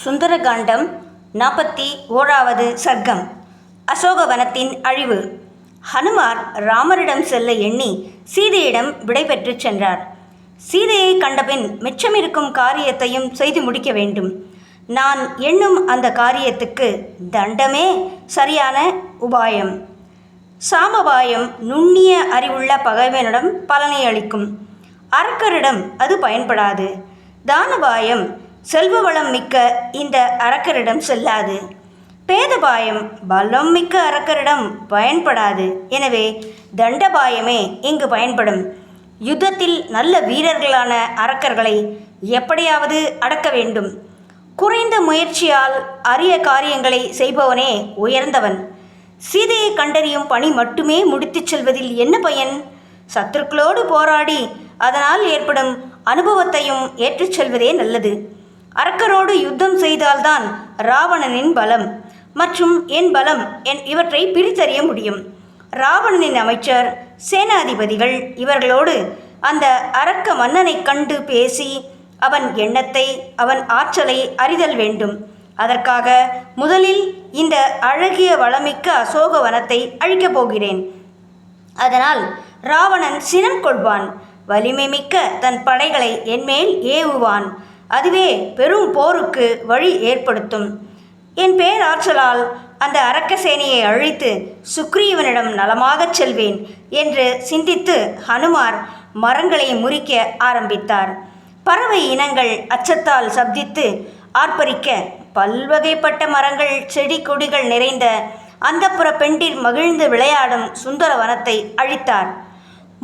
சுந்தரகாண்டம் 41வது சர்க்கம். அசோகவனத்தின் அழிவு. ஹனுமார் ராமரிடம் செல்ல எண்ணி சீதையிடம் விடைபெற்று சென்றார். சீதையை கண்டபின் மிச்சமிருக்கும் காரியத்தையும் செய்து முடிக்க வேண்டும். நான் எண்ணும் அந்த காரியத்துக்கு தண்டமே சரியான உபாயம். சாமபாயம் நுண்ணிய அறிவுள்ள பகைவனிடம் பலனை அளிக்கும். அரக்கரிடம் அது பயன்படாது. தானபாயம் செல்வ வளம் மிக்க இந்த அரக்கரிடம் செல்லாது. பேதபாயம் பலம் மிக்க அரக்கரிடம் பயன்படாது. எனவே தண்டபாயமே இங்கு பயன்படும். யுத்தத்தில் நல்ல வீரர்களான அரக்கர்களை எப்படியாவது அடக்க வேண்டும். குறைந்த முயற்சியால் அரிய காரியங்களை செய்பவனே உயர்ந்தவன். சீதையை கண்டறியும் பணி மட்டுமே முடித்துச் செல்வதில் என்ன பயன்? சத்துருக்களோடு போராடி அதனால் ஏற்படும் அனுபவத்தையும் ஏற்றுச் செல்வதே நல்லது. அரக்கரோடு யுத்தம் செய்தால்தான் ராவணனின் பலம் மற்றும் என் பலம் இவற்றை பிரித்தறிய முடியும். ராவணனின் அமைச்சர், சேனாதிபதிகள் இவர்களோடு அந்த அரக்க மன்னனை கண்டு பேசி அவன் எண்ணத்தை, அவன் ஆற்றலை அறிதல் வேண்டும். அதற்காக முதலில் இந்த அழகிய வளமிக்க அசோகவனத்தை அழிக்கப் போகிறேன். அதனால் ராவணன் சினம் கொள்வான். வலிமை மிக்க தன் படைகளை என்மேல் ஏவுவான். அதுவே பெரும் போருக்கு வழி ஏற்படுத்தும். என் பேராற்றலால் அந்த அரக்க சேனையை அழித்து சுக்ரீவனிடம் நலமாகச் செல்வேன் என்று சிந்தித்து ஹனுமார் மரங்களை முறிக்க ஆரம்பித்தார். பறவை இனங்கள் அச்சத்தால் சப்தித்து ஆர்ப்பரிக்க பல்வகைப்பட்ட மரங்கள், செடி கொடிகள் நிறைந்த அந்தப்புற பெண்டிர் மகிழ்ந்து விளையாடும் சுந்தரவனத்தை அழித்தார்.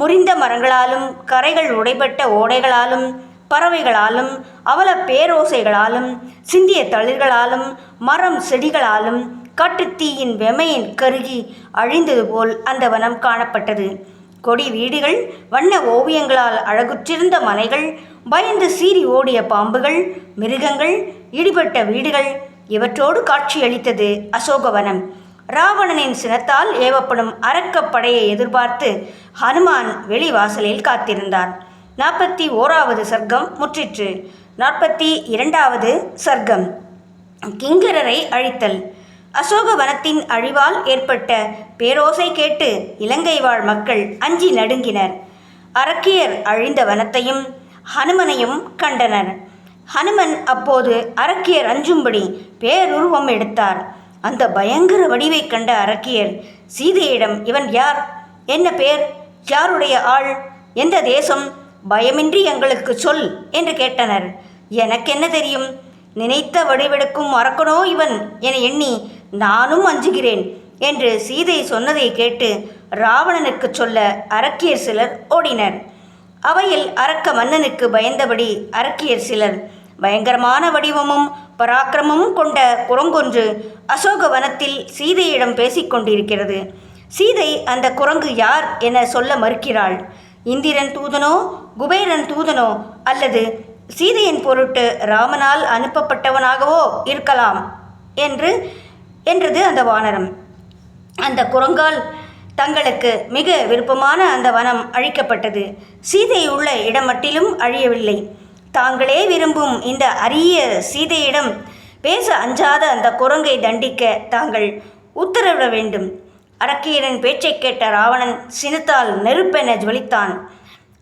முறிந்த மரங்களாலும், கரைகள் உடைபட்ட ஓடைகளாலும், பறவைகளாலும், அவல பேரோசைகளாலும், சிந்திய தளிர்களாலும், மரம் செடிகளாலும், காட்டுத்தீயின் வெமையின் கருகி அழிந்தது போல் அந்த வனம் காணப்பட்டது. கொடி வீடுகள், வண்ண ஓவியங்களால் அழகுற்றிருந்த மனைகள், பயந்து சீறி ஓடிய பாம்புகள், மிருகங்கள், இடிபட்ட வீடுகள் இவற்றோடு காட்சியளித்தது அசோகவனம். ராவணனின் சினத்தால் ஏவப்படும் அரக்கப்படையை எதிர்பார்த்து ஹனுமான் வெளிவாசலில் காத்திருந்தார். 41வது சர்க்கம் முற்றிற்று. 42வது சர்க்கம். கிங்கரரை அழித்தல். அசோகவனத்தின் அழிவால் ஏற்பட்ட பேரோசை கேட்டு இலங்கை வாழ் மக்கள் அஞ்சி நடுங்கினர். அரக்கியர் அழிந்த வனத்தையும் ஹனுமனையும் கண்டனர். ஹனுமன் அப்போது அரக்கியர் அஞ்சும்படி பேருருவம் எடுத்தார். அந்த பயங்கர வடிவை கண்ட அரக்கியர் சீதையிடம், இவன் யார்? என்ன பேர்? யாருடைய ஆள்? எந்த தேசம்? பயமின்றி எங்களுக்கு சொல் என்று கேட்டனர். எனக்கென்ன தெரியும்? நினைத்த வடிவெடுக்கும் அரக்கனோ இவன் என எண்ணி நானும் அஞ்சுகிறேன் என்று சீதை சொன்னதை கேட்டு ராவணனுக்கு சொல்ல அரக்கியர் சிலர் ஓடினர். அவையில் அரக்க மன்னனுக்கு பயந்தபடி அரக்கியர் சிலர் பயங்கரமான வடிவமும் பராக்கிரமமும் கொண்ட குரங்கொன்று அசோகவனத்தில் சீதையிடம் பேசிக்கொண்டிருக்கிறது. சீதை அந்த குரங்கு யார் என சொல்ல மறுக்கிறாள். இந்திரன் தூதனோ, குபேரன் தூதனோ, அல்லது சீதையின் பொருட்டு ராமனால் அனுப்பப்பட்டவனாகவோ இருக்கலாம் என்றது அந்த வானரம். அந்த குரங்கால் தங்களுக்கு மிக விருப்பமான அந்த வனம் அழிக்கப்பட்டது. சீதை உள்ள இடமட்டிலும் அழியவில்லை. தாங்களே விரும்பும் இந்த அரிய சீதையிடம் பேச அஞ்சாத அந்த குரங்கை தண்டிக்க தாங்கள் உத்தரவிட வேண்டும். அரக்கியரின் பேச்சை கேட்ட ராவணன் சினத்தால் நெருப்பென ஜொலித்தான்.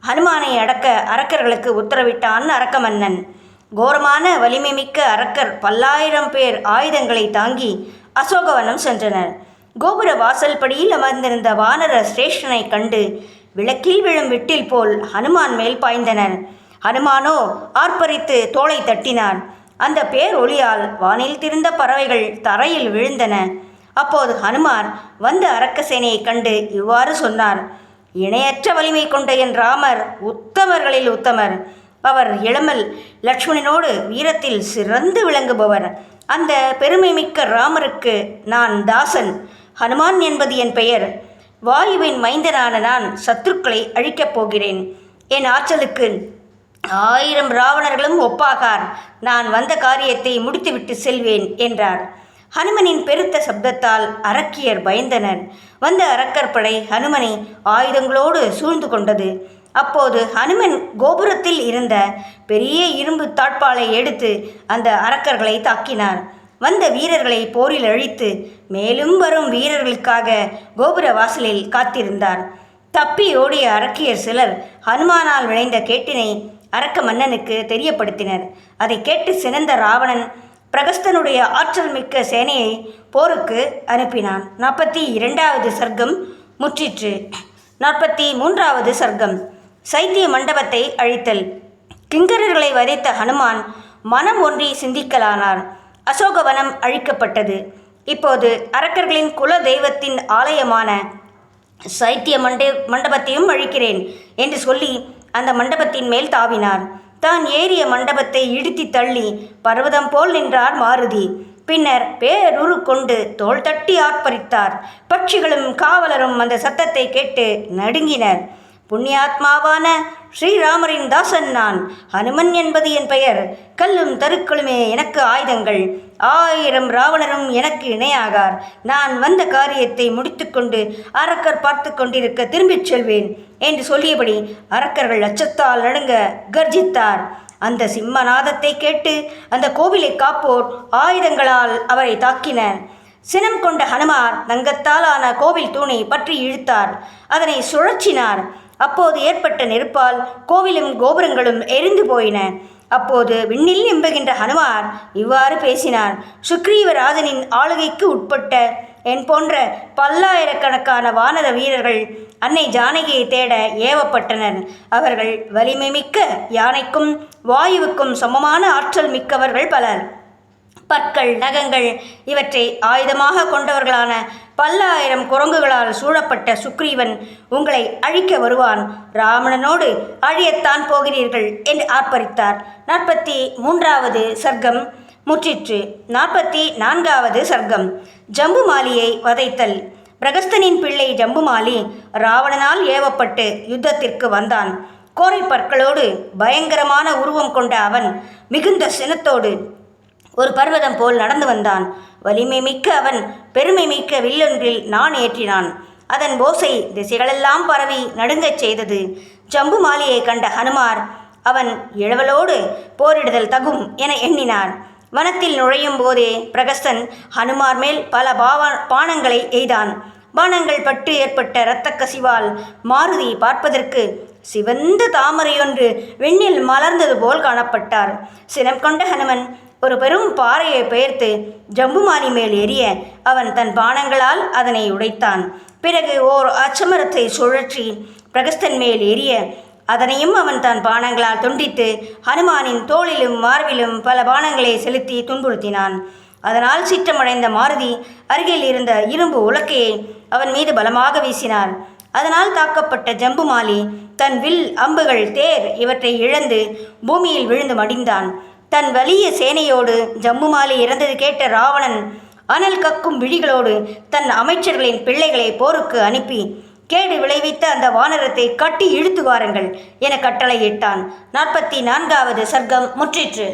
ஹனுமானை அடக்க அரக்கர்களுக்கு உத்தரவிட்டான் அரக்க மன்னன். கோரமான வலிமை மிக்க அரக்கர் 10,000 பேர் ஆயுதங்களை தாங்கி அசோகவனம் சென்றனர். கோபுர வாசல் படியில் அமர்ந்திருந்த வானர சிரேஷ்டனை கண்டு விளக்கில் விழும் விட்டில் போல் ஹனுமான் மேல் பாய்ந்தனர். ஹனுமானோ ஆர்ப்பரித்து தோளை தட்டினார். அந்த பேரொளியால் வானில் திரிந்த பறவைகள் தரையில் விழுந்தன. அப்போது ஹனுமார் வந்த அரக்க சேனையை கண்டு இவ்வாறு சொன்னார். இணையற்ற வலிமை கொண்ட என் ராமர் உத்தமர்களில் உத்தமர். அவர் இளமல் லக்ஷ்மணனோடு வீரத்தில் சிறந்து விளங்குபவர். அந்த பெருமை மிக்க ராமருக்கு நான் தாசன். ஹனுமான் என்பது என் பெயர். வாயுவின் மைந்தனான நான் சத்துருக்களை அழிக்கப் போகிறேன். என் ஆற்றலுக்கு 1000 ராவணர்களும் ஒப்பாகார். நான் வந்த காரியத்தை முடித்துவிட்டு செல்வேன் என்றார். ஹனுமனின் பெருத்த சப்தத்தால் அரக்கியர் பயந்தனர். வந்த அரக்கர் படை ஹனுமனை ஆயுதங்களோடு சூழ்ந்து கொண்டது. அப்போது ஹனுமன் கோபுரத்தில் இருந்த பெரிய இரும்பு தாட்பாலை எடுத்து அந்த அரக்கர்களை தாக்கினார். வந்த வீரர்களை போரில் அழித்து மேலும் வரும் வீரர்களுக்காக கோபுர வாசலில் காத்திருந்தார். தப்பி ஓடிய அரக்கியர் சிலர் ஹனுமானால் விளைந்த கேட்டினை அரக்க மன்னனுக்கு தெரியப்படுத்தினர். அதை கேட்டு சினந்த ராவணன் பிரகஸ்தனுடைய ஆற்றல் மிக்க சேனையை போருக்கு அனுப்பினான். 42வது சர்க்கம் முற்றிற்று. 43வது சர்க்கம் சைத்திய மண்டபத்தை அழித்தல். கிங்கரர்களை வதைத்த ஹனுமான் மனம் ஒன்றி சிந்திக்கலானார். அசோகவனம் அழிக்கப்பட்டது. இப்போது அரக்கர்களின் குல தெய்வத்தின் ஆலயமான சைத்திய மண்டபத்தையும் அழிக்கிறேன் என்று சொல்லி அந்த மண்டபத்தின் மேல் தாவினார். தான் ஏறிய மண்டபத்தை இடித்து தள்ளி பர்வதம் போல் நின்றார் மாருதி. பின்னர் பேருரு கொண்டு தோள் தட்டி ஆர்ப்பரித்தார். பட்சிகளும் காவலரும் அந்த சத்தத்தை கேட்டு நடுங்கினர். புண்ணியாத்மாவான ஸ்ரீராமரின் தாசன் நான். ஹனுமன் என்பது என் பெயர். கல்லும் தருக்களுமே எனக்கு ஆயுதங்கள். 1000 ராவணரும் எனக்கு இணையாகார். நான் வந்த காரியத்தை முடித்துக்கொண்டு அரக்கர் பார்த்து கொண்டிருக்க திரும்பிச் செல்வேன் என்று சொல்லியபடி அரக்கர்கள் அச்சத்தால் நடுங்க கர்ஜித்தார். அந்த சிம்மநாதத்தை கேட்டு அந்த கோவிலை காப்போர் ஆயுதங்களால் அவரை தாக்கினர். சினம் கொண்ட ஹனுமார் தங்கத்தாலான கோவில் தூணை பற்றி இழுத்தார். அதனை சுழற்றினார். அப்போது ஏற்பட்ட நெருப்பால் கோவிலும் கோபுரங்களும் எரிந்து போயின. அப்போது விண்ணில் எம்புகின்ற ஹனுமார் இவ்வாறு பேசினார். சுக்ரீவராஜனின் ஆளுகைக்கு உட்பட்ட என் போன்ற பல்லாயிரக்கணக்கான வானர வீரர்கள் அன்னை ஜானகியை தேட ஏவப்பட்டனர். அவர்கள் வலிமை மிக்க யானைக்கும் வாயுவுக்கும் சமமான ஆற்றல் மிக்கவர்கள் பலர். பற்கள், நகங்கள் இவற்றை ஆயுதமாக கொண்டவர்களான 10,000 குரங்குகளால் சூழப்பட்ட சுக்ரீவன் உங்களை அழிக்க வருவான். ராவணனோடு அழியத்தான் போகிறீர்கள் என்று ஆர்ப்பரித்தார். 43வது சர்க்கம் முற்றிற்று. 44வது சர்க்கம் ஜம்புமாலியை வதைத்தல். பிரகஸ்தனின் பிள்ளை ஜம்புமாலி ராவணனால் ஏவப்பட்டு யுத்தத்திற்கு வந்தான். கோரை பற்களோடு பயங்கரமான உருவம் கொண்ட அவன் மிகுந்த சினத்தோடு ஒரு பர்வதம் போல் நடந்து வந்தான். வலிமை மிக்க அவன் பெருமை மிக்க வில்லொன்றில் நான் ஏற்றினான். அதன் ஓசை திசைகளெல்லாம் பரவி நடுங்கச் செய்தது. ஜம்புமாலியை கண்ட ஹனுமார் அவன் இளவலோடு போரிடுதல் தகும் என எண்ணினார். வனத்தில் நுழையும் போதே பிரகஸ்தன் ஹனுமார் மேல் பல பானங்களை எய்தான். பானங்கள் பட்டு ஏற்பட்ட இரத்த கசிவால் மாருதி பார்ப்பதற்கு சிவந்த தாமரையொன்று விண்ணில் மலர்ந்தது போல் காணப்பட்டார். சினம் கொண்ட ஹனுமன் ஒரு பெரும் பாறையை பெயர்த்து ஜம்புமாலி மேல் எறிய அவன் தன் பானங்களால் அதனை உடைத்தான். பிறகு ஓர் அச்சமரத்தை சுழற்றி பிரகஸ்தன் மேல் எறிய அதனையும் அவன் தன் பானங்களால் துண்டித்து ஹனுமானின் தோளிலும் மார்பிலும் பல பானங்களை செலுத்தி துன்புறுத்தினான். அதனால் சீற்றமடைந்த மாருதி அருகில் இருந்த இரும்பு உலக்கையை அவன் மீது பலமாக வீசினார். அதனால் தாக்கப்பட்ட ஜம்புமாலி தன் வில், அம்புகள், தேர் இவற்றை இழந்து பூமியில் விழுந்து மடிந்தான். தன் வலிய சேனையோடு ஜம்புமாலி இறந்தது கேட்ட ராவணன் அனல் கக்கும் விழிகளோடு தன் அமைச்சர்களின் பிள்ளைகளை போருக்கு அனுப்பி கேடு விளைவித்த அந்த வானரத்தை கட்டி இழுத்து வாருங்கள் என கட்டளையிட்டான். 44வது சர்க்கம் முற்றிற்று.